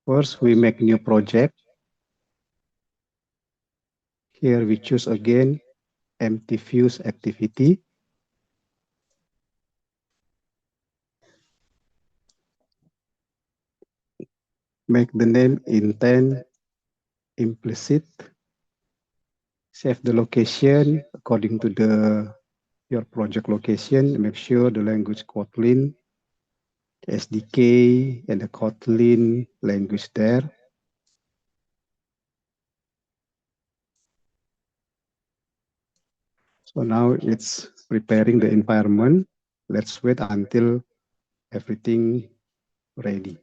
First, we make new project. Here we choose again empty views activity. Make the name intent implicit. Save the location according to your project location. Make sure the language Kotlin, SDK, and the Kotlin language there. So now it's preparing the environment. Let's wait until everything ready.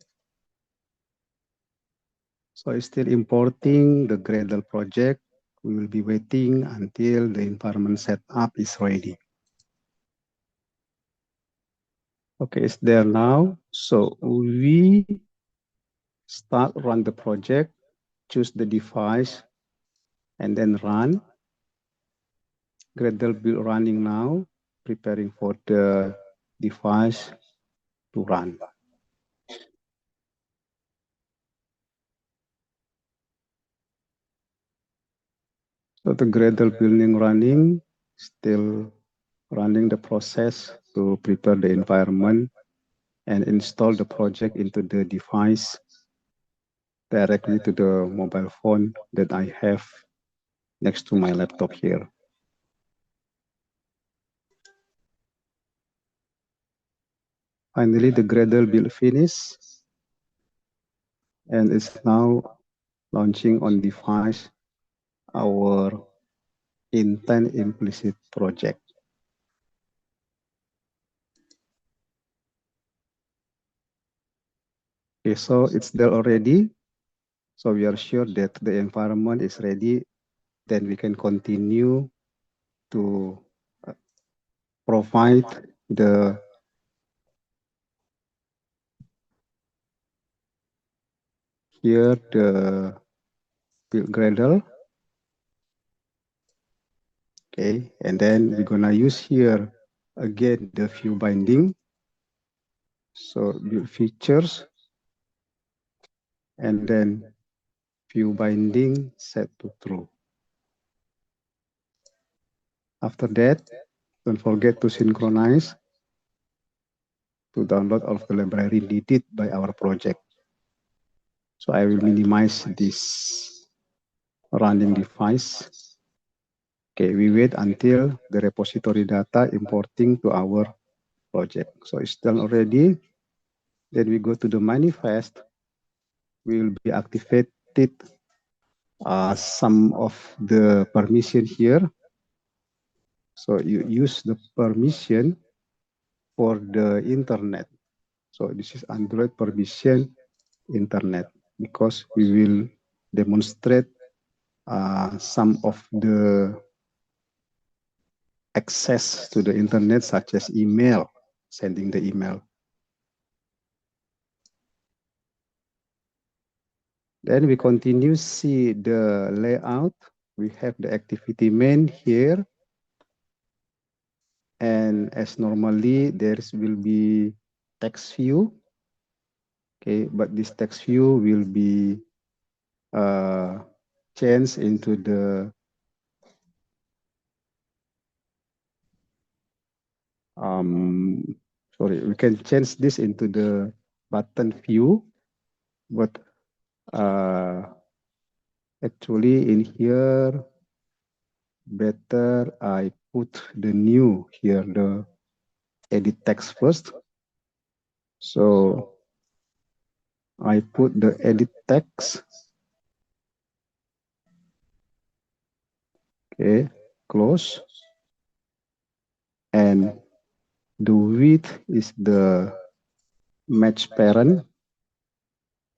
So it's still importing the Gradle project. We will be waiting until the environment setup is ready. Okay, it's there now. So we start run the project, choose the device, and then run. Gradle build running now, preparing for the device to run. So the Gradle building running, still running the process to prepare the environment and install the project into the device directly to the mobile phone that I have next to my laptop here. Finally, the Gradle build finished, and it's now launching on device our intent implicit project. Okay, so it's there already. So we are sure that the environment is ready. Then we can continue to provide the here the build Gradle. Okay, and then we're gonna use here again the view binding. So build features, and then view binding set to true. After that, don't forget to synchronize to download all of the library needed by our project. So I will minimize this running device. Okay, we wait until the repository data importing to our project. So it's done already. Then we go to the manifest. We will be activated some of the permission here. So you use the permission for the internet. So this is Android permission internet, because we will demonstrate some of the access to the internet, such as email, sending the email. Then we continue see the layout. We have the activity main here. And as normally, there will be text view. Okay, but this text view will be changed into the sorry, we can change this into the button view, but actually in here, better I put the new here, the edit text first. So I put the edit text. Okay, close. And the width is the match parent,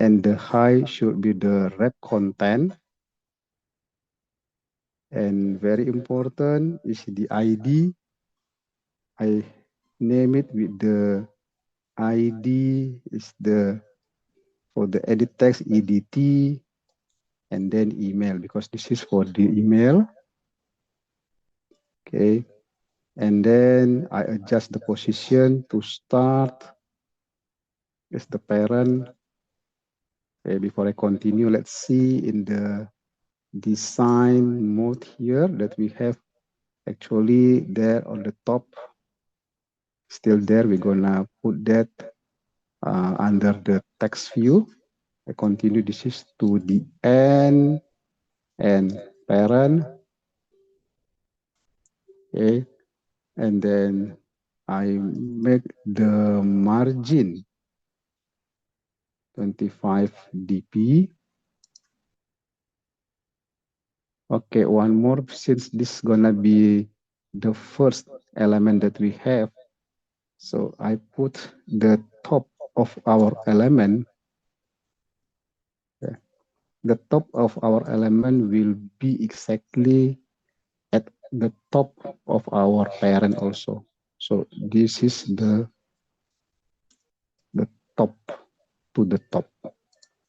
and the height should be the red content. And very important is the ID. I name it with the ID is the for the edit text EDT, and then email, because this is for the email. Okay, and then I adjust the position to start as the parent, Okay, before I continue, let's see in the design mode here that we have actually there on the top, still there. We're gonna put that under the text view. I continue, this is to the end and parent. Okay, and then I make the margin 25 dp. Okay, one more, since this is gonna be the first element that we have. So I put the top of our element. Okay. The top of our element will be exactly at the top of our parent also. So this is the top to the top.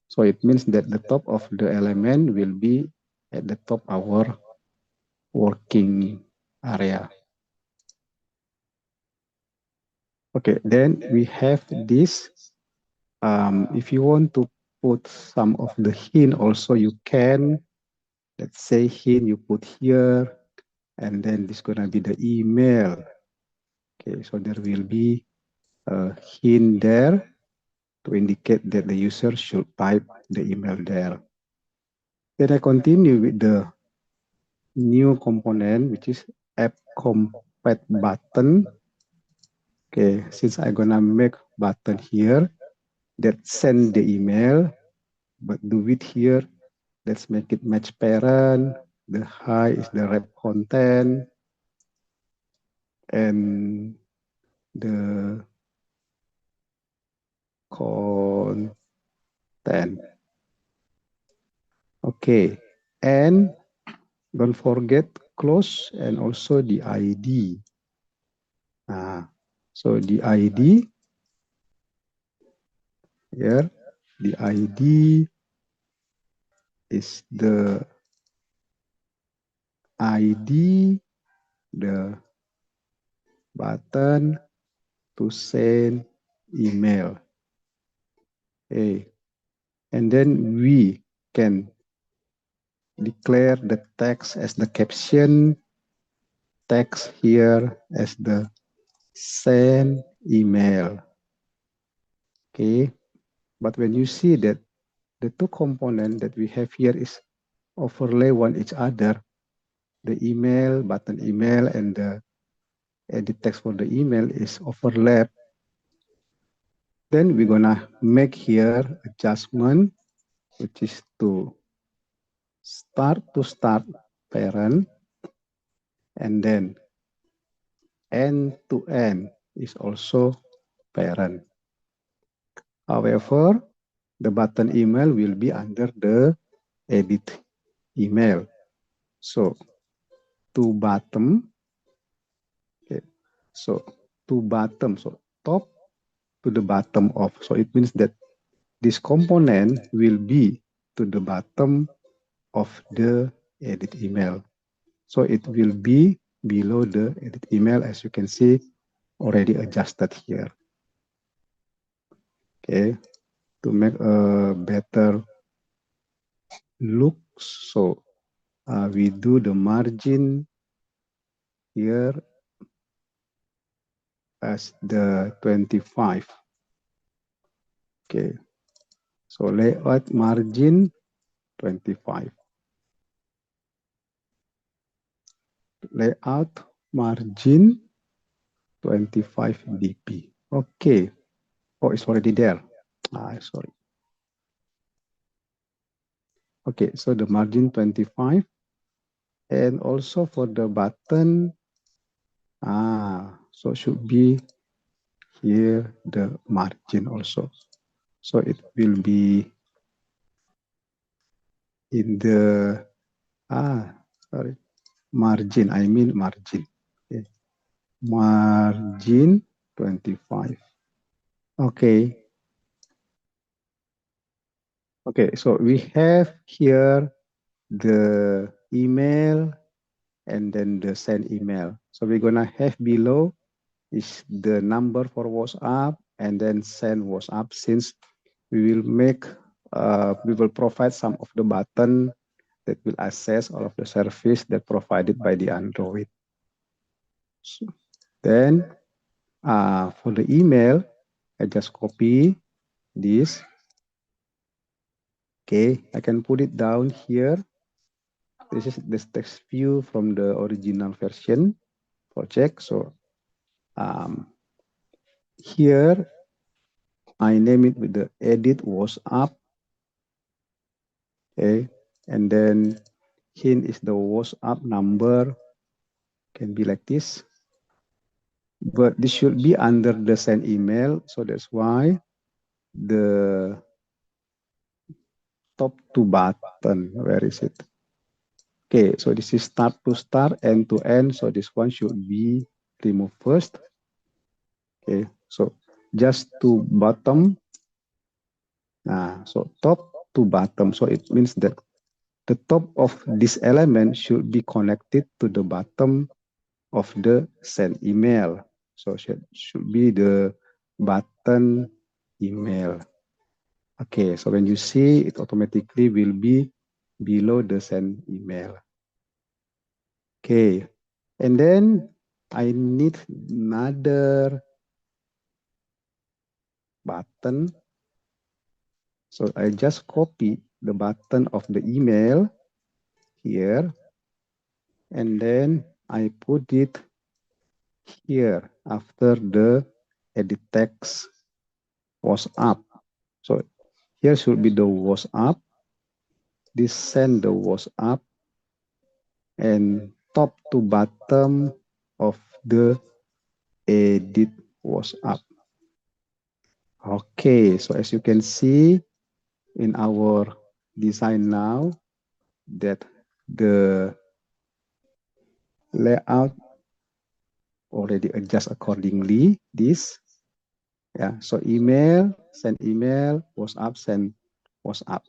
So it means that the top of the element will be at the top our working area. Okay, then we have this. If you want to put some of the hint also, you can. Let's say hint you put here, and then this gonna be the email. Okay, so there will be a hint there to indicate that the user should type the email there. Then I continue with the new component, which is app compat button. Okay, since I'm gonna make button here that send the email, but the width here, let's make it match parent. The height is the wrap content, and the content. Okay, and don't forget close and also the ID. So the ID here, the ID is the ID, the button to send email. Okay, and then we can declare the text as the caption, text here as the send email. Okay, but when you see that the two components that we have here is overlay one each other, the email, button email, and the edit text for the email is overlap, then we're gonna make here adjustment, which is to start parent, and then end to end is also parent. However, the button email will be under the edit email. So to bottom, okay, so to bottom, so top to the bottom of. So it means that this component will be to the bottom of the edit email. So it will be below the edit email, as you can see, already adjusted here. Okay, to make a better look, so we do the margin here as the 25. Okay, so layout margin 25. Layout margin 25 dp. Okay. Oh, it's already there. Sorry. Okay, so the margin 25, and also for the button, so should be here the margin also. So it will be in the margin. I mean margin. Okay. Margin 25. Okay. Okay, so we have here the email and then the send email. So we're gonna have below is the number for WhatsApp and then send WhatsApp, since we will make we will provide some of the button that will access all of the service that provided by the Android. So then for the email, I just copy this. Okay, I can put it down here. This is the text view from the original version project. So here I name it with the edit WhatsApp. Okay, and then hint is the WhatsApp number, can be like this. But this should be under the send email. So that's why the top two button, where is it? Okay, so this is start to start, end to end. So this one should be removed first. Okay, so just to bottom. So top to bottom. So it means that the top of this element should be connected to the bottom of the send email. So should be the button email. Okay, so when you see, it automatically will be below the send email. Okay, and then I need another button. So I just copy the button of the email here, and then I put it here after the edit text WhatsApp. So here should be the WhatsApp. This send the WhatsApp, and top to bottom of the edit WhatsApp. Okay, so as you can see in our design now, that the layout already adjust accordingly. This, yeah. So email, send email, WhatsApp, send WhatsApp.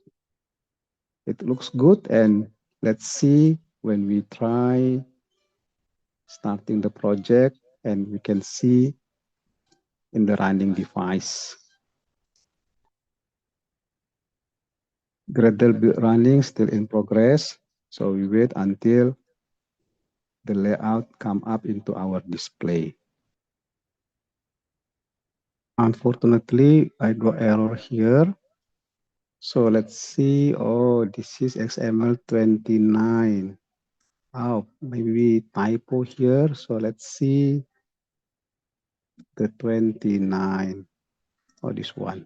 It looks good, and let's see when we try starting the project, and we can see in the running device. Gradle build running still in progress, so we wait until the layout come up into our display. Unfortunately, I got error here. So let's see. Oh, this is XML 29. Oh, maybe typo here. So let's see the 29. Oh, this one.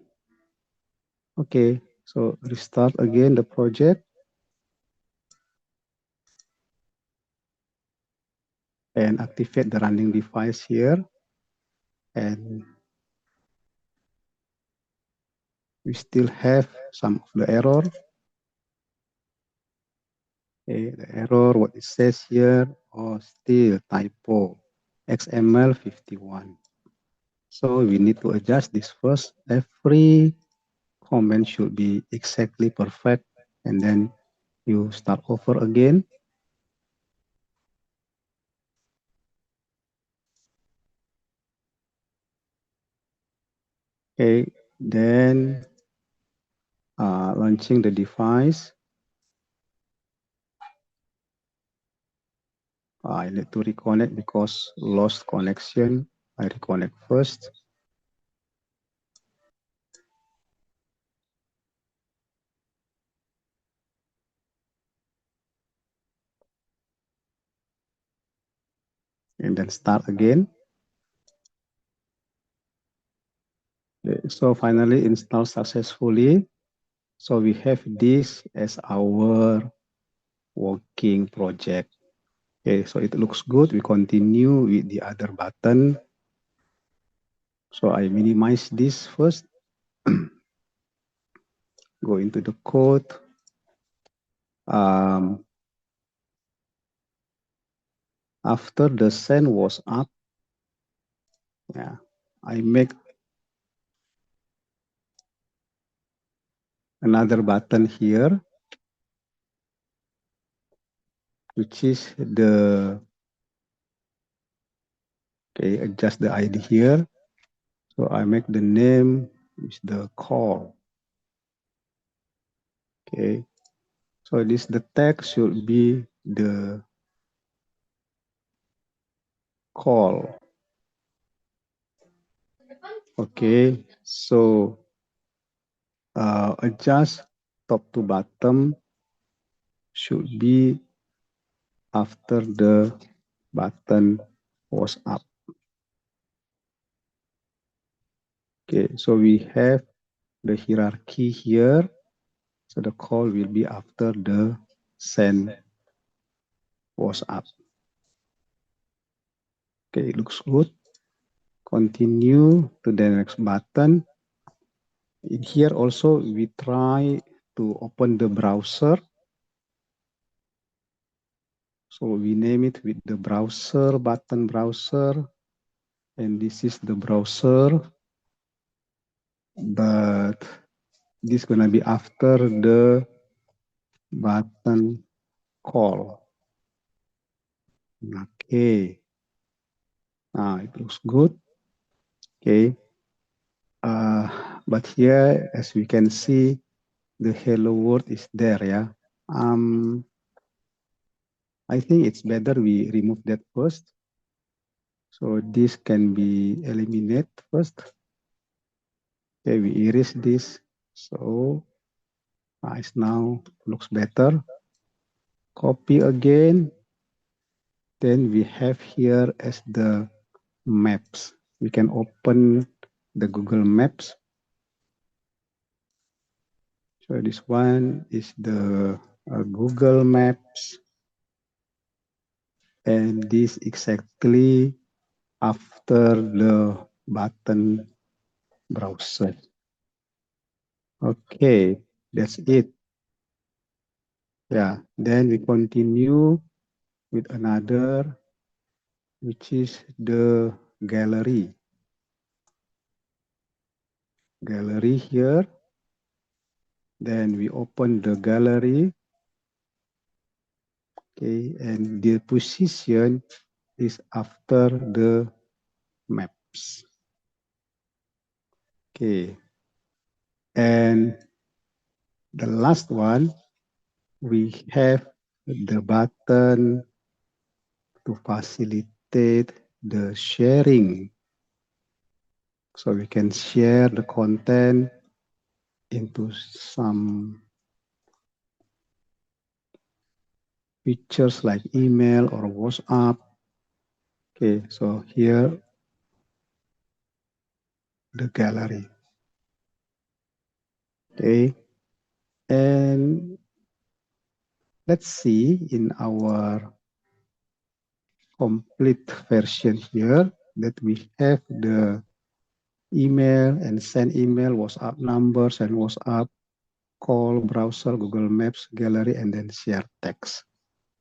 Okay, so restart again the project. And activate the running device here. And we still have some of the error. Okay, the error, what it says here, oh, still typo, XML 51. So we need to adjust this first. Every comment should be exactly perfect, and then you start over again. Okay, then launching the device. I need to reconnect because lost connection. I reconnect first. And then start again. So finally install successfully. So we have this as our working project. Okay, so it looks good. We continue with the other button. So I minimize this first. Go into the code. After the send was up, yeah, I make another button here, which is the, okay, adjust the ID here. So I make the name is the call. Okay, so the text should be the call. Okay, so adjust top to bottom should be after the button was up. Okay, so we have the hierarchy here. So the call will be after the send was up. Okay, it looks good. Continue to the next button. In here also, we try to open the browser. So we name it with the browser button browser. And this is the browser. But this is gonna be after the button call. Okay. Now it looks good. Okay. But here, as we can see, the hello world is there, yeah. I think it's better we remove that first. So this can be eliminated first. Okay, we erase this. So it now looks better. Copy again. Then we have here as the maps. We can open the Google Maps. So this one is the Google Maps. And this exactly after the button browser. Okay, that's it. Yeah, then we continue with another, which is the gallery. Gallery here. Then we open the gallery. Okay, and the position is after the maps. Okay, and the last one, we have the button to facilitate the sharing. So we can share the content into some features like email or WhatsApp. Okay, so here the gallery. Okay, and let's see in our complete version here that we have the email and send email, WhatsApp numbers and WhatsApp, call, browser, Google Maps, gallery, and then share text.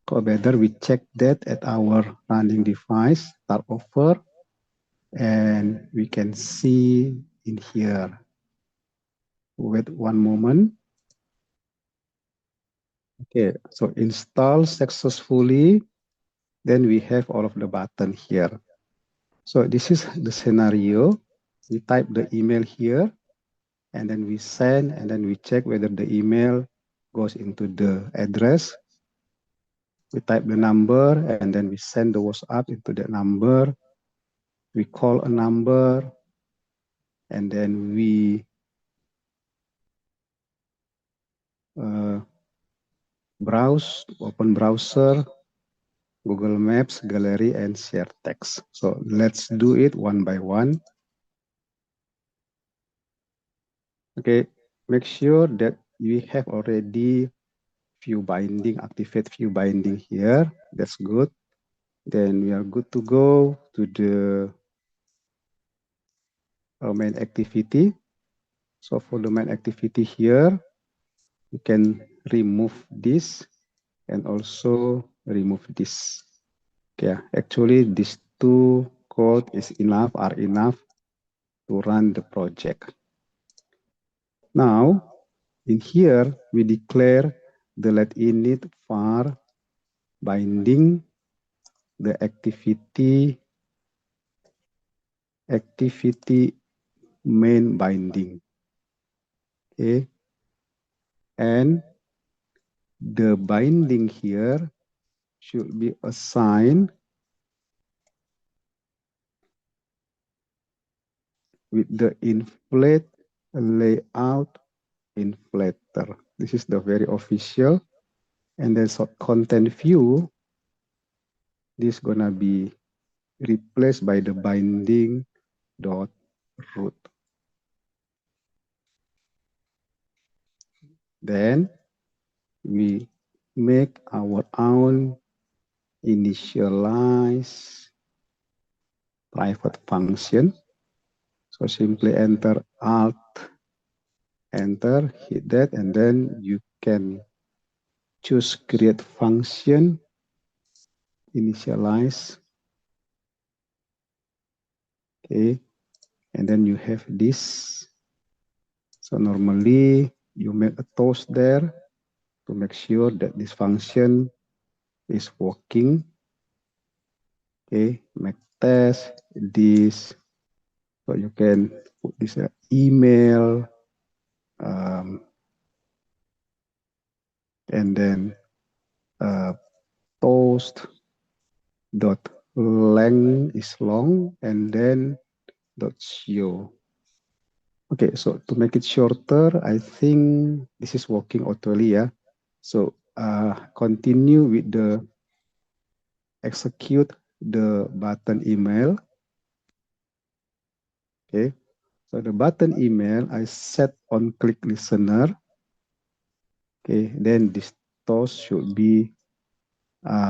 So better we check that at our running device, start over, and we can see in here. Wait one moment. Okay, so install successfully. Then we have all of the button here. So this is the scenario. We type the email here, and then we send, and then we check whether the email goes into the address. We type the number, and then we send the WhatsApp into that number. We call a number, and then we browse, open browser, Google Maps, gallery, and share text. So let's do it one by one. Okay, make sure that you have already view binding, activate view binding here. That's good. Then we are good to go to the main activity. So for the main activity here, you can remove this and also remove this. Okay, actually these two code are enough to run the project. Now, in here, we declare the let init var binding the activity main binding. Okay, and the binding here should be assigned with the inflate layout inflator. This is the very official. And then so content view, this is gonna be replaced by the binding dot root. Then we make our own initialize private function. So simply enter Alt, enter, hit that, and then you can choose create function, initialize. Okay, and then you have this. So normally you make a toast there to make sure that this function is working. Okay, make test this. So you can put this email, and then toast dot length is long, and then dot show. Okay, so to make it shorter, I think this is working automatically, yeah. So continue with the execute the button email. Okay, so the button email I set on click listener. Okay, then this toast should be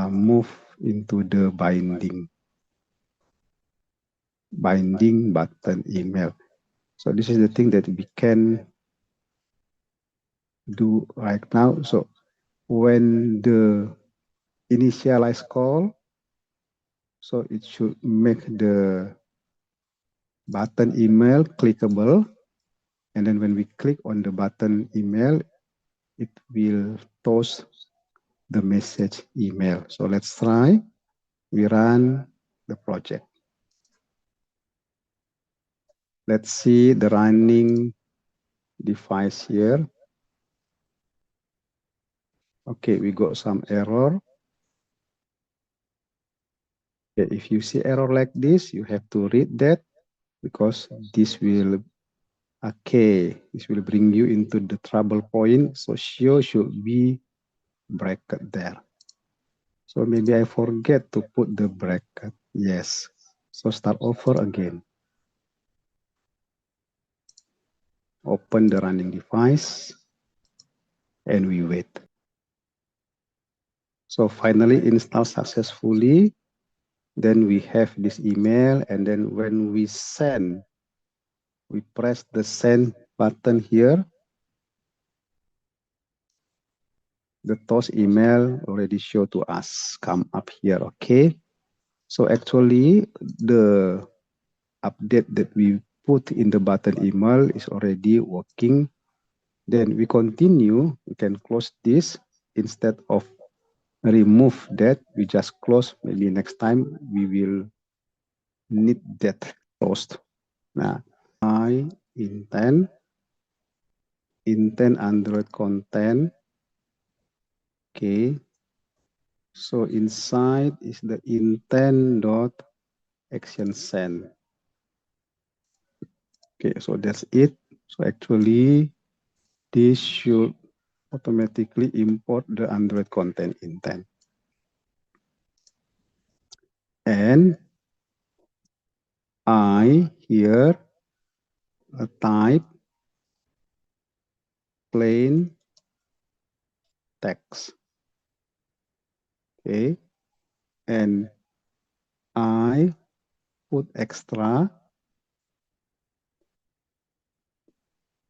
moved into the binding button email. So this is the thing that we can do right now. So when the initialize call, so it should make the button email clickable. And then when we click on the button email, it will toast the message email. So let's try. We run the project. Let's see the running device here. Okay, we got some error. Okay, if you see error like this, you have to read that because this will, okay, this will bring you into the trouble point. So show should be bracket there. So maybe I forget to put the bracket. Yes. So start over again. Open the running device and we wait. So finally install successfully. Then we have this email, and then when we send, we press the send button here. The toast email already show to us, come up here, okay? So actually the update that we put in the button email is already working. Then we continue, we can close this instead of remove that, we just close. Maybe next time we will need that toast. Now, I intent Android content. Okay. So inside is the intent dot action send. Okay, so that's it. So actually, this should automatically import the Android content intent. And I here type plain text. Okay, and I put extra,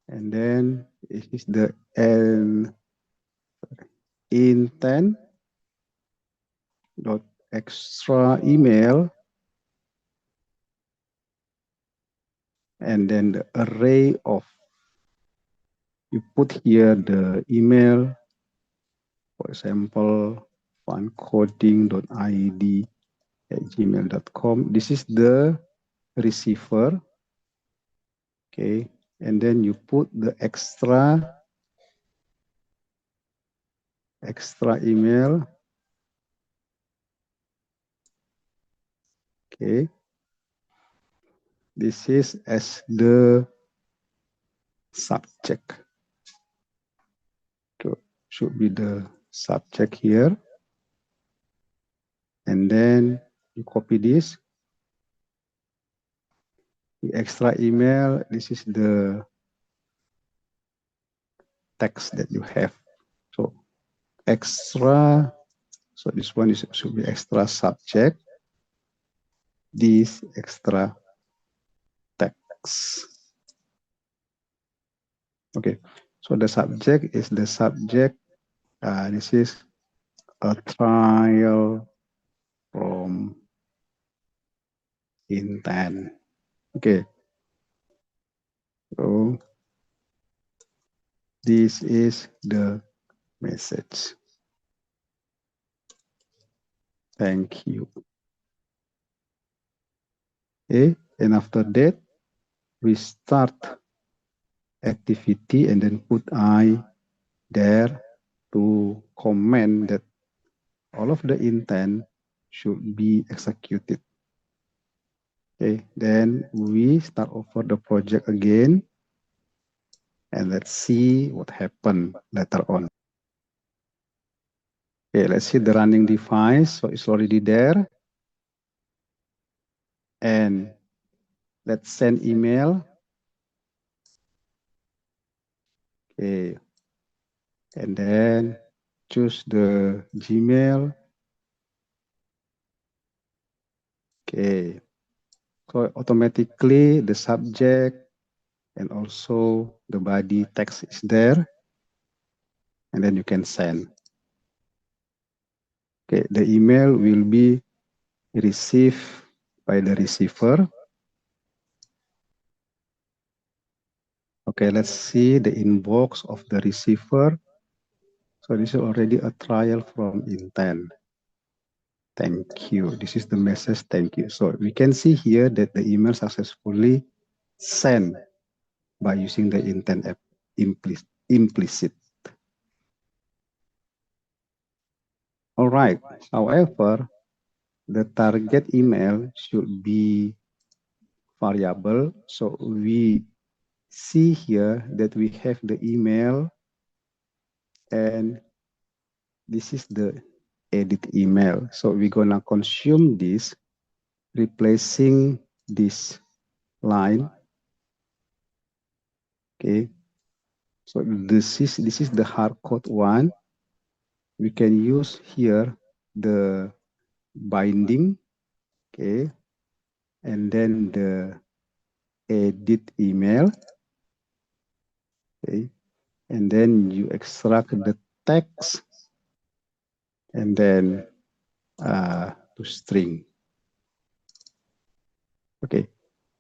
and then it is the intent dot extra email, and then the array of, you put here the email, for example, funcoding.id@gmail.com. This is the receiver. Okay, and then you put the extra extra email. Okay. This is as the subject. So should be the subject here. And then you copy this. The extra email, this is the text that you have. So extra, so this one should be extra subject. This extra text. Okay, so the subject is the subject. This is a trial from intent. Okay, so this is the message. Thank you. Okay, and after that, we start activity and then put I there to comment that all of the intent should be executed. Okay, then we start over the project again and let's see what happened later on. Okay, let's see the running device. So it's already there. And let's send email. Okay, and then choose the Gmail. Okay, so automatically the subject and also the body text is there. And then you can send. Okay, the email will be received by the receiver. Okay, let's see the inbox of the receiver. So this is already a trial from intent. Thank you. This is the message, thank you. So we can see here that the email successfully sent by using the intent app implicit. All right, however, the target email should be variable. So we see here that we have the email and this is the edit email. So we're gonna consume this, replacing this line. Okay. So this is the hard code one. We can use here the binding. Okay. And then the edit email. Okay. And then you extract the text and then to string. Okay,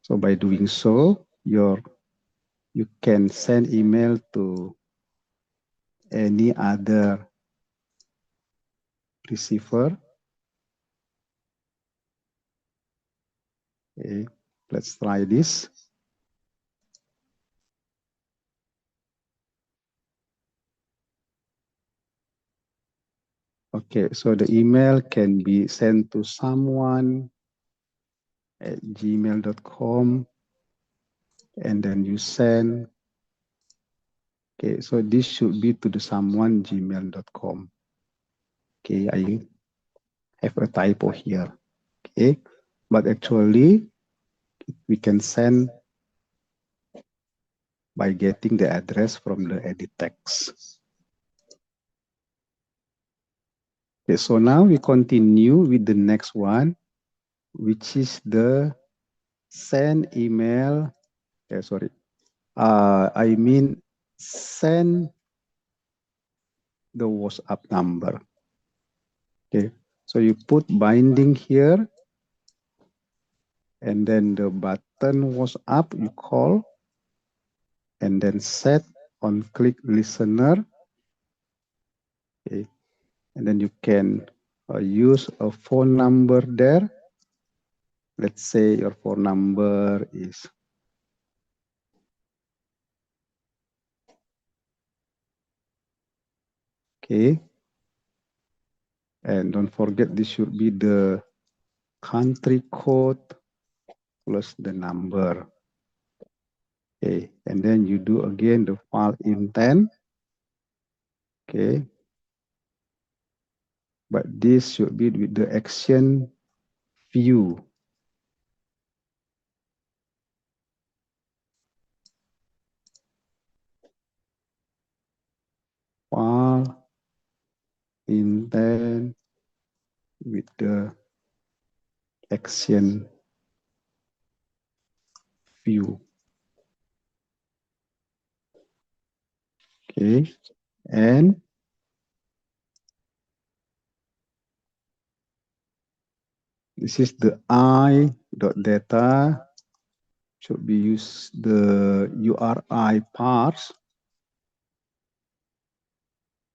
so by doing so, you can send email to any other receiver. Okay, let's try this. Okay, so the email can be sent to someone at gmail.com and then you send. Okay, so this should be to the someone gmail.com. Okay, I have a typo here. Okay, but actually we can send by getting the address from the edit text. Okay, so now we continue with the next one, which is the send email. Sorry, I mean send the WhatsApp number. Okay, so you put binding here, and then the button WhatsApp you call, and then set on click listener. Okay, and then you can use a phone number there. Let's say your phone number is okay. And don't forget, this should be the country code plus the number. Okay, and then you do again the file intent. Okay, but this should be with the action view. File intent with the action view. Okay, and this is the I.data. Should be use the URI parse.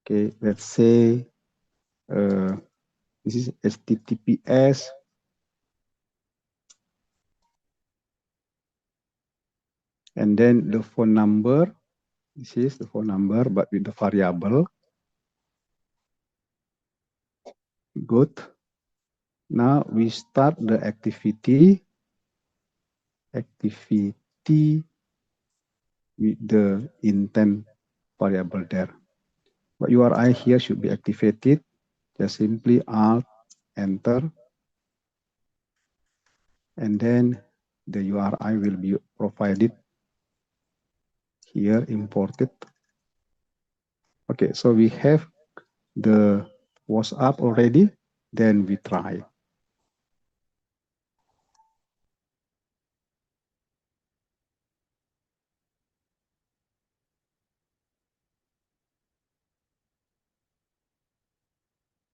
Okay, let's say this is HTTPS. And then the phone number. This is the phone number, but with the variable. Good. Now we start the activity with the intent variable there. But URI here should be activated. Just simply Alt, Enter. And then the URI will be provided here, imported. Okay, so we have the WhatsApp already. Then we try.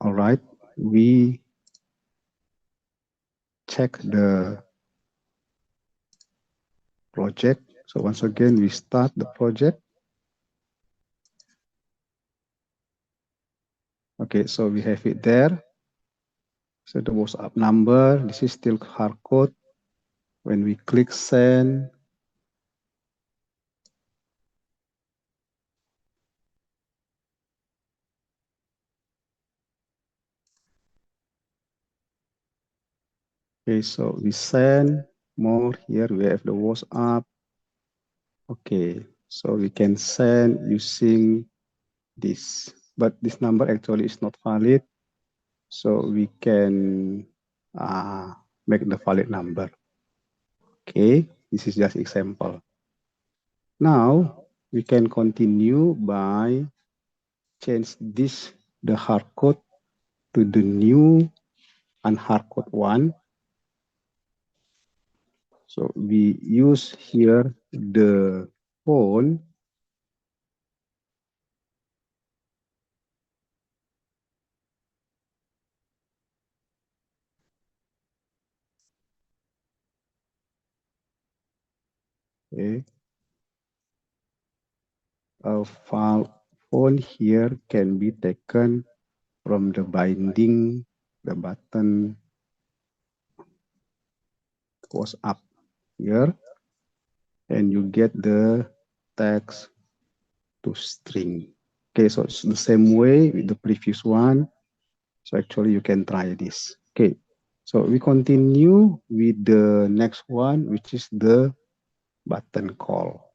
All right, we check the project. So once again, we start the project. Okay, so we have it there. So the WhatsApp number, this is still hard code. When we click send, okay, so we send more. Here we have the WhatsApp. Okay, so we can send using this, but this number actually is not valid. So we can make the valid number. Okay, this is just example. Now we can continue by change this, the hard code, to the new unhard code one. So we use here the phone okay. A file phone here can be taken from the binding, the button goes up here, and you get the text to string. Okay, so it's the same way with the previous one. So actually you can try this. Okay, so we continue with the next one, which is the button call.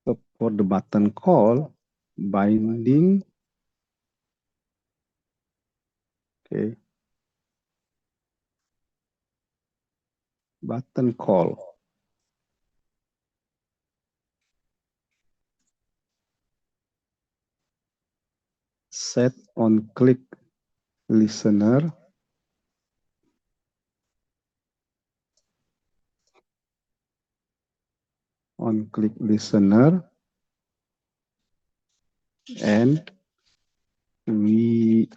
So for the button call, binding, okay, button call. Set on click listener. On click listener. And we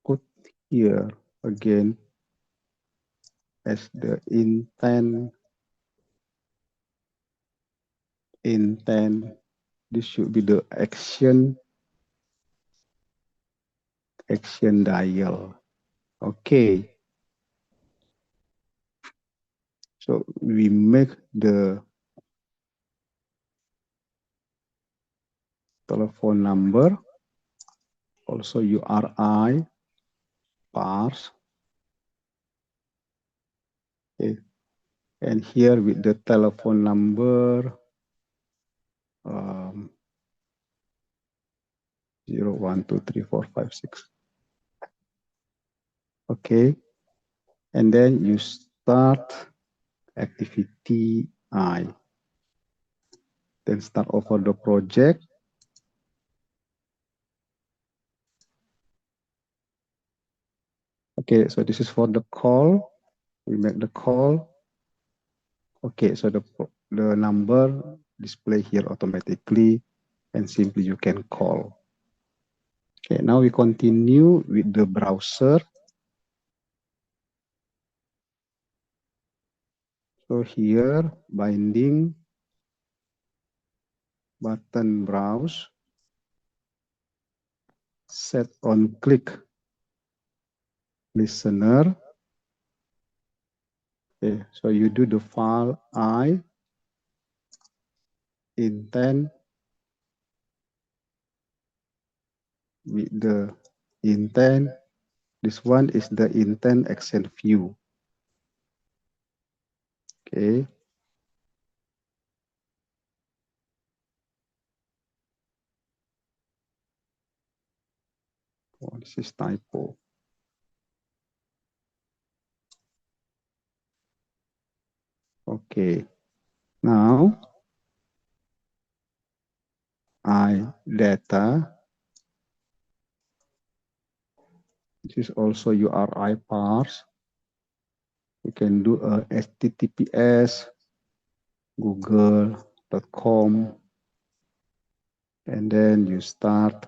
put here again as the intent. This should be the action dial. Okay. So we make the telephone number, also URI, parse. Okay. And here with the telephone number, 0, 1, 2, 3, 4, 5, 6. Okay. And then you start activity I. Then start over the project. Okay, so this is for the call. We make the call. Okay, so the number display here automatically, and simply you can call. Okay, now we continue with the browser. So here, binding, button browse, set on click listener. Okay, so you do the file I, intent, with the intent. This one is the intent action view. Okay. Oh, this is typo. Okay. Now, I data. This is also URI parse. You can do a HTTPS, google.com, and then you start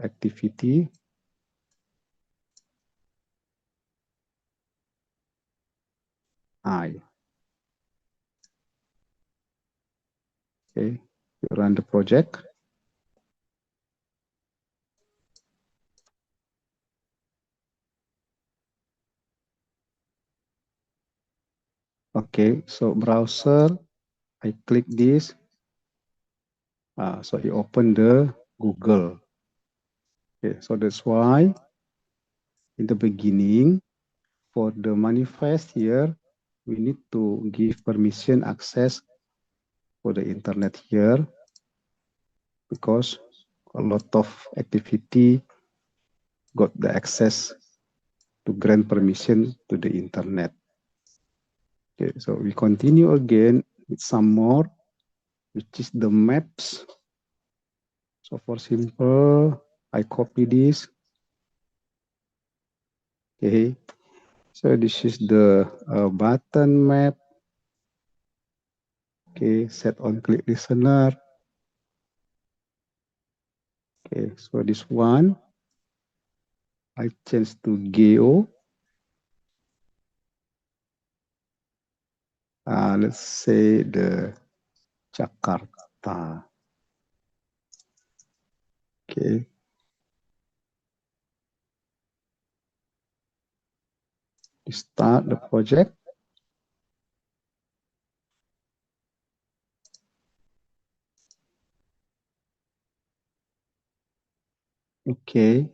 activity. I. Okay, you run the project. Okay, so browser, I click this. So you open the Google. Okay, so that's why in the beginning, for the manifest here, we need to give permission access for the internet here, because a lot of activity got the access to grant permission to the internet. Okay, so we continue again with some more, which is the maps. So for simple, I copy this. Okay, so this is the button map. Okay, set on click listener. Okay, so this one, I change to geo. Let's say the Jakarta. Okay. Start the project. Okay.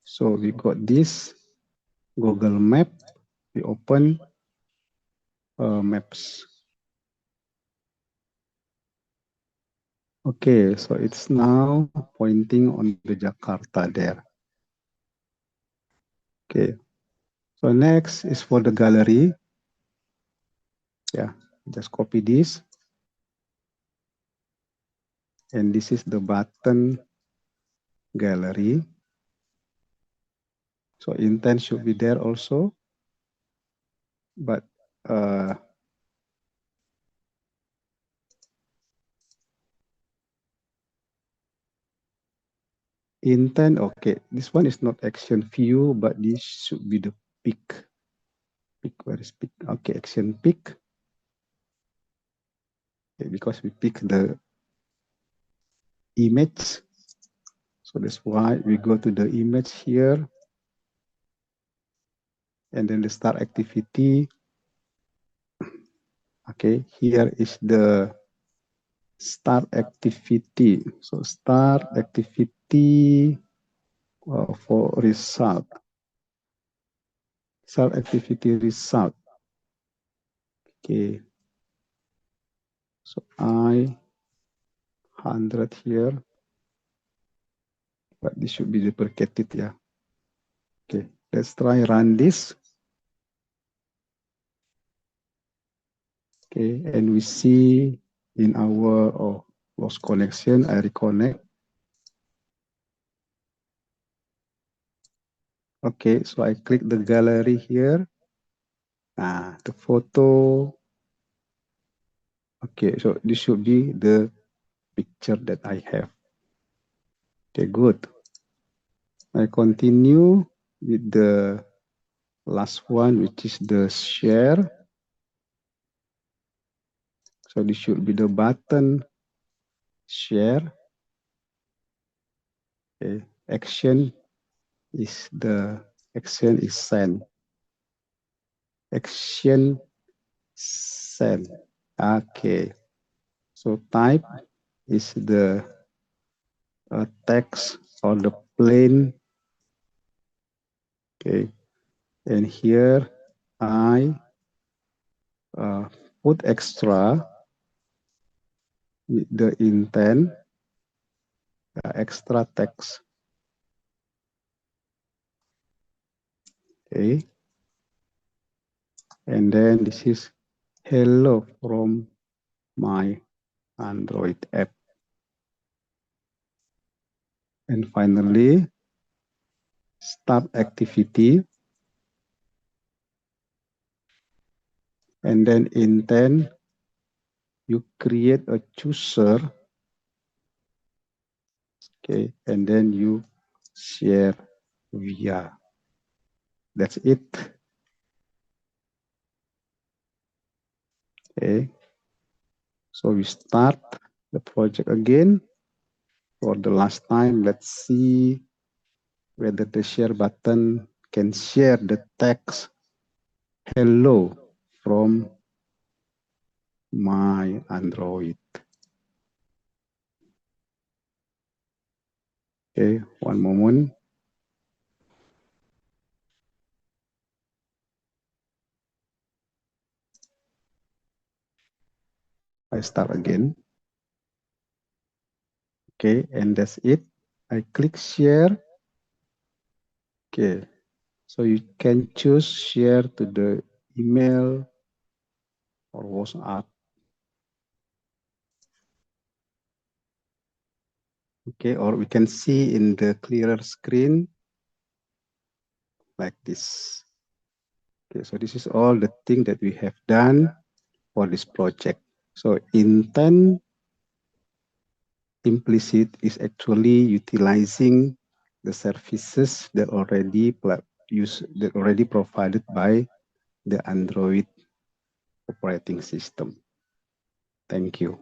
So we got this Google Map. We open Maps. Okay, so it's now pointing on the Jakarta there. Okay. So next is for the gallery. Yeah, just copy this. And this is the button gallery. So intent should be there also. But intent, okay. This one is not action view, but this should be the pick. Pick, where is pick? Okay, action pick. Okay, because we pick the image. So that's why we go to the image here. And then the start activity. Okay, here is the start activity. So start activity for result. Start activity result. Okay. So I 100 here, but this should be deprecated, yeah. Okay, let's try run this. Okay, and we see in our lost connection, I reconnect. Okay, so I click the gallery here. The photo. Okay, so this should be the picture that I have. Okay, good. I continue with the last one, which is the share. So this should be the button share. Okay, action is send. Action send. Okay. So type is the text or the plain. Okay. And here I put extra with the intent, extra text. Okay. And then this is hello from my Android app. And finally, start activity. And then intent, you create a chooser. Okay. And then you share via. That's it. Okay. So we start the project again. For the last time, let's see whether the share button can share the text hello from my Android. Okay, one moment. I start again. Okay, and that's it. I click share. Okay, so you can choose share to the email or WhatsApp. Okay, or we can see in the clearer screen like this. Okay, so this is all the thing that we have done for this project. So intent implicit is actually utilizing the services that already provided by the Android operating system. Thank you.